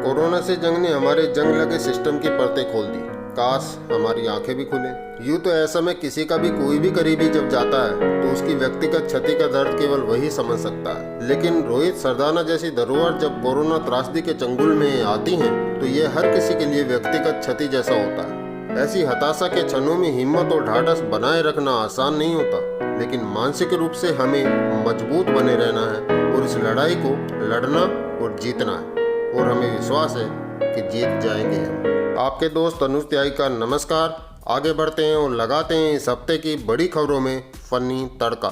Corona से जंग ने हमारे जंग लगे सिस्टम की परतें खोल दी। काश हमारी आंखें भी खुले। यूं तो ऐसा में किसी का भी कोई भी करीबी जब जाता है तो उसकी व्यक्तिगत क्षति का दर्द केवल वही समझ सकता है। लेकिन रोहित सरदाना जैसी धरोहर जब कोरोना त्रासदी के चंगुल में आती हैं तो ये हर किसी के लिए व्यक्तिगत क्षति जैसा होता है। ऐसी हताशा के क्षणों में हिम्मत और ढाढ़स बनाए रखना आसान नहीं होता, लेकिन मानसिक रूप से हमें मजबूत बने रहना है और इस लड़ाई को लड़ना और जीतना है। और हमें विश्वास है कि जीत जाएंगे हम। आपके दोस्त अनुज त्यागी का नमस्कार। आगे बढ़ते हैं और लगाते हैं इस हफ्ते की बड़ी खबरों में फनी तड़का।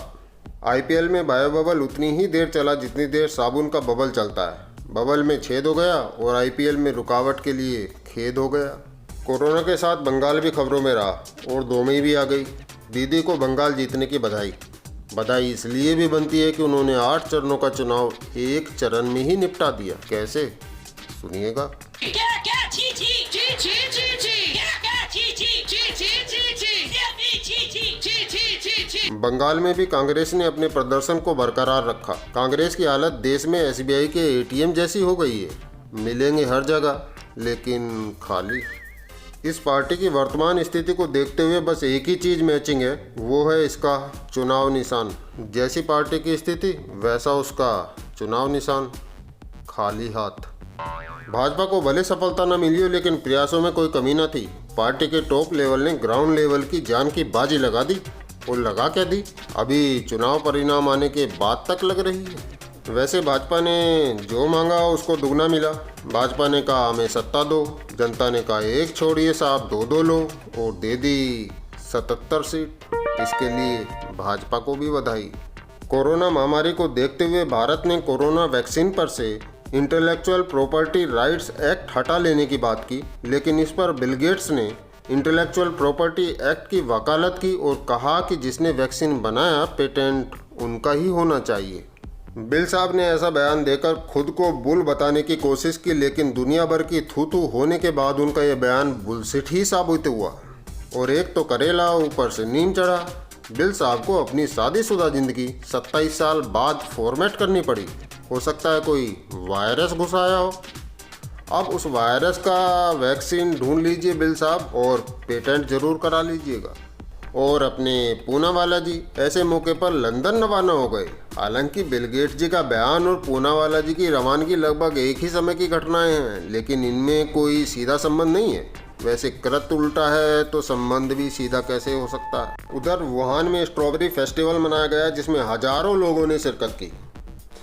आईपीएल में बायो बबल उतनी ही देर चला जितनी देर साबुन का बबल चलता है। बबल में छेद हो गया और आईपीएल में रुकावट के लिए खेद हो गया। कोरोना के साथ बंगाल भी खबरों में रहा और दो मई भी आ गई। दीदी को बंगाल जीतने की बधाई। बधाई इसलिए भी बनती है कि उन्होंने 8 चरणों का चुनाव एक चरण में ही निपटा दिया। कैसे, सुनिएगा। बंगाल में भी कांग्रेस ने अपने प्रदर्शन को बरकरार रखा। कांग्रेस की हालत देश में एसबीआई के एटीएम जैसी हो गई है। मिलेंगे हर जगह लेकिन खाली। इस पार्टी की वर्तमान स्थिति को देखते हुए बस एक ही चीज़ मैचिंग है, वो है इसका चुनाव निशान। जैसी पार्टी की स्थिति वैसा उसका चुनाव निशान, खाली हाथ। भाजपा को भले सफलता न मिली हो लेकिन प्रयासों में कोई कमी न थी। पार्टी के टॉप लेवल ने ग्राउंड लेवल की जान की बाजी लगा दी। और लगा क्या दी, अभी चुनाव परिणाम आने के बाद तक लग रही है। वैसे भाजपा ने जो मांगा उसको दुगना मिला। भाजपा ने कहा हमें सत्ता दो, जनता ने कहा एक छोड़िए साहब 2-2 लो और दे दी 77 सीट। इसके लिए भाजपा को भी बधाई। कोरोना महामारी को देखते हुए भारत ने कोरोना वैक्सीन पर से इंटेलेक्चुअल प्रॉपर्टी राइट्स एक्ट हटा लेने की बात की, लेकिन इस पर बिल गेट्स ने इंटेलेक्चुअल प्रॉपर्टी एक्ट की वकालत की और कहा कि जिसने वैक्सीन बनाया पेटेंट उनका ही होना चाहिए। बिल साहब ने ऐसा बयान देकर खुद को बुल बताने की कोशिश की, लेकिन दुनिया भर की थू होने के बाद उनका यह बयान बुलशिट ही साबित हुआ। और एक तो करेला ऊपर से नीम चढ़ा। बिल साहब को अपनी शादीशुदा जिंदगी 27 साल बाद फॉर्मेट करनी पड़ी। हो सकता है कोई वायरस घुस आया हो। अब उस वायरस का वैक्सीन ढूंढ लीजिए बिल साहब और पेटेंट जरूर करा लीजिएगा। और अपने पूनावाला जी ऐसे मौके पर लंदन रवाना हो गए। हालांकि बिल गेट्स जी का बयान और पूनावाला जी की रवानगी लगभग एक ही समय की घटनाएं हैं, लेकिन इनमें कोई सीधा संबंध नहीं है। वैसे कृत उल्टा है तो संबंध भी सीधा कैसे हो सकता है। उधर वुहान में स्ट्रॉबेरी फेस्टिवल मनाया गया जिसमें हजारों लोगों ने शिरकत की।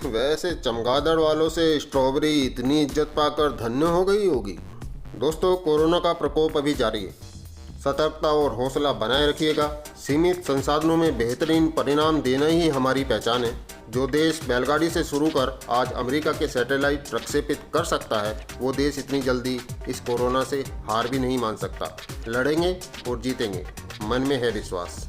वैसे चमगादड़ वालों से स्ट्रॉबेरी इतनी इज्जत पाकर धन्य हो गई होगी। दोस्तों, कोरोना का प्रकोप अभी जारी है। सतर्कता और हौसला बनाए रखिएगा। सीमित संसाधनों में बेहतरीन परिणाम देना ही हमारी पहचान है। जो देश बैलगाड़ी से शुरू कर आज अमेरिका के सैटेलाइट प्रक्षेपित कर सकता है, वो देश इतनी जल्दी इस कोरोना से हार भी नहीं मान सकता। लड़ेंगे और जीतेंगे, मन में है विश्वास।